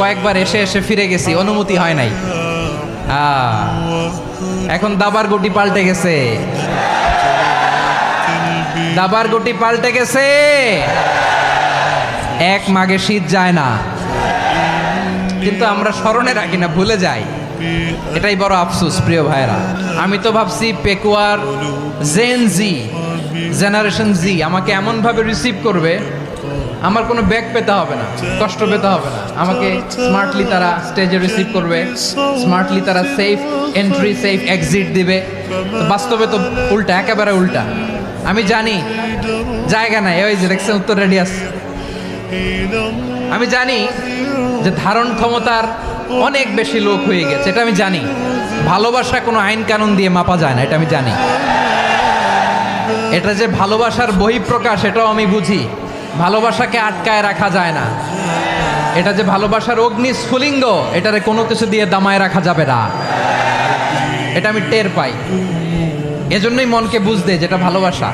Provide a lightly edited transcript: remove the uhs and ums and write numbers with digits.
কয়েকবার এসে এসে ফিরে গেছি, অনুমতি হয় নাই। এখন দাবার গুটি পাল্টে গেছে, দাবার গুটি পাল্টে গেছে। এক মাঘে শীত যায় না, কিন্তু আমরা স্মরণে রাখি না, ভুলে যাই। এটাই বড় আফসোস প্রিয় ভাইরা। আমি তো ভাবছি পেকুয়ার জেন জি, জেনারেশন জি আমাকে এমনভাবে রিসিভ করবে, আমার কোনো ব্যাক পেতে হবে না, কষ্ট পেতে হবে না। আমাকে স্মার্টলি তারা স্টেজে রিসিভ করবে, স্মার্টলি তারা সেফ এন্ট্রি সেফ এক্সিট দিবে। তো বাস্তবে তো উল্টা, একেবারে উল্টা। আমি জানি জায়গা নাই, ওই যে দেখছেন উত্তর রেডি আছে। আমি জানি যে ধারণ ক্ষমতার অনেক বেশি লোক হয়ে গেছে, এটা আমি জানি। ভালোবাসা কোনো আইন কানুন দিয়ে মাপা যায় না, এটা আমি জানি। এটা যে ভালোবাসার বহিঃপ্রকাশ, এটাও আমি বুঝি। ভালোবাসাকে আটকায় রাখা যায় না। এটা যে ভালোবাসার অগ্নি স্ফুলিঙ্গ, এটারে কোনো কিছু দিয়ে দামায় রাখা যাবে না, এটা আমি টের পাই। এজন্যই মনকে বুঝতে যেটা ভালোবাসা।